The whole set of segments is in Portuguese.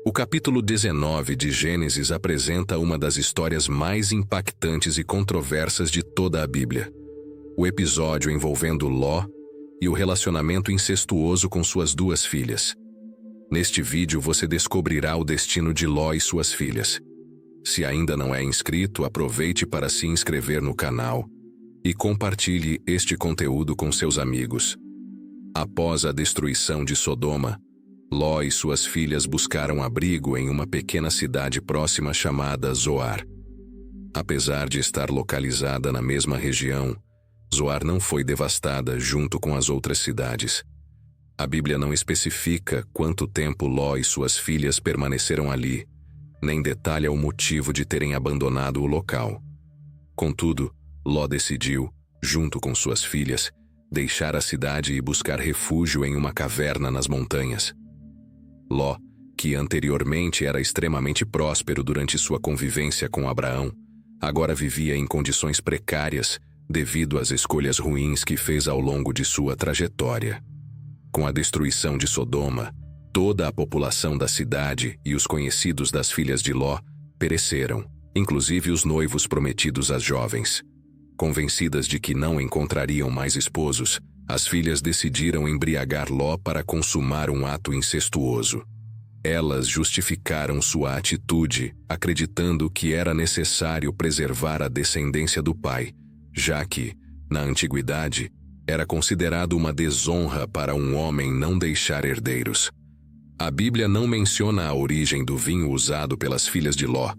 O capítulo 19 de Gênesis apresenta uma das histórias mais impactantes e controversas de toda a Bíblia. O episódio envolvendo Ló e o relacionamento incestuoso com suas duas filhas. Neste vídeo você descobrirá o destino de Ló e suas filhas. Se ainda não é inscrito, aproveite para se inscrever no canal e compartilhe este conteúdo com seus amigos. Após a destruição de Sodoma, Ló e suas filhas buscaram abrigo em uma pequena cidade próxima chamada Zoar. Apesar de estar localizada na mesma região, Zoar não foi devastada junto com as outras cidades. A Bíblia não especifica quanto tempo Ló e suas filhas permaneceram ali, nem detalha o motivo de terem abandonado o local. Contudo, Ló decidiu, junto com suas filhas, deixar a cidade e buscar refúgio em uma caverna nas montanhas. Ló, que anteriormente era extremamente próspero durante sua convivência com Abraão, agora vivia em condições precárias devido às escolhas ruins que fez ao longo de sua trajetória. Com a destruição de Sodoma, toda a população da cidade e os conhecidos das filhas de Ló pereceram, inclusive os noivos prometidos às jovens. Convencidas de que não encontrariam mais esposos, as filhas decidiram embriagar Ló para consumar um ato incestuoso. Elas justificaram sua atitude, acreditando que era necessário preservar a descendência do pai, já que, na antiguidade, era considerado uma desonra para um homem não deixar herdeiros. A Bíblia não menciona a origem do vinho usado pelas filhas de Ló,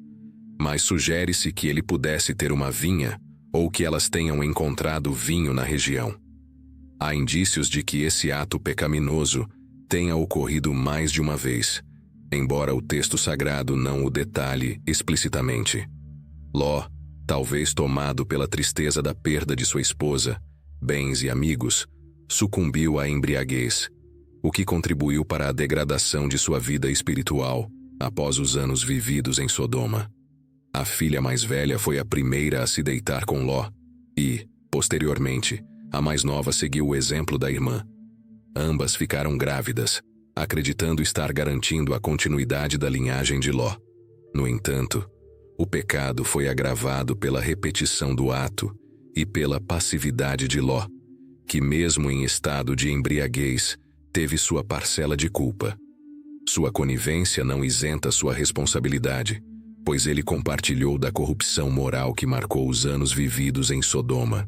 mas sugere-se que ele pudesse ter uma vinha ou que elas tenham encontrado vinho na região. Há indícios de que esse ato pecaminoso tenha ocorrido mais de uma vez, embora o texto sagrado não o detalhe explicitamente. Ló, talvez tomado pela tristeza da perda de sua esposa, bens e amigos, sucumbiu à embriaguez, o que contribuiu para a degradação de sua vida espiritual após os anos vividos em Sodoma. A filha mais velha foi a primeira a se deitar com Ló e, posteriormente, a mais nova seguiu o exemplo da irmã. Ambas ficaram grávidas, acreditando estar garantindo a continuidade da linhagem de Ló. No entanto, o pecado foi agravado pela repetição do ato e pela passividade de Ló, que mesmo em estado de embriaguez, teve sua parcela de culpa. Sua conivência não isenta sua responsabilidade, pois ele compartilhou da corrupção moral que marcou os anos vividos em Sodoma.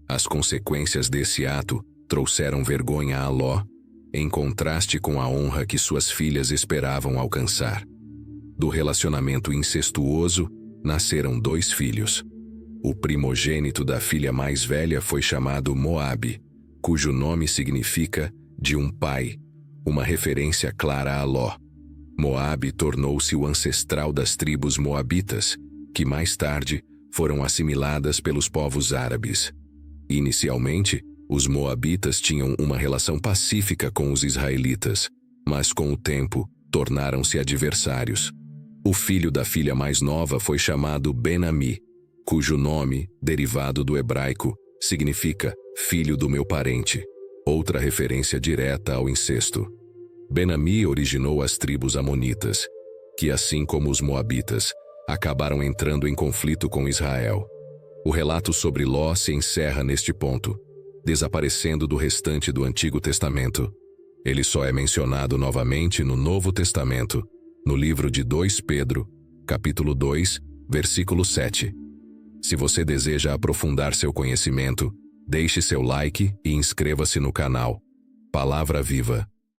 As consequências desse ato trouxeram vergonha a Ló, em contraste com a honra que suas filhas esperavam alcançar. Do relacionamento incestuoso, nasceram 2 filhos. O primogênito da filha mais velha foi chamado Moabe, cujo nome significa de um pai, uma referência clara a Ló. Moabe tornou-se o ancestral das tribos moabitas, que mais tarde foram assimiladas pelos povos árabes. Inicialmente, os moabitas tinham uma relação pacífica com os israelitas, mas com o tempo tornaram-se adversários. O filho da filha mais nova foi chamado Ben-Ami, cujo nome, derivado do hebraico, significa filho do meu parente, outra referência direta ao incesto. Ben-Ami originou as tribos amonitas, que assim como os moabitas, acabaram entrando em conflito com Israel. O relato sobre Ló se encerra neste ponto, desaparecendo do restante do Antigo Testamento. Ele só é mencionado novamente no Novo Testamento, no livro de 2 Pedro, capítulo 2, versículo 7. Se você deseja aprofundar seu conhecimento, deixe seu like e inscreva-se no canal. Palavra Viva.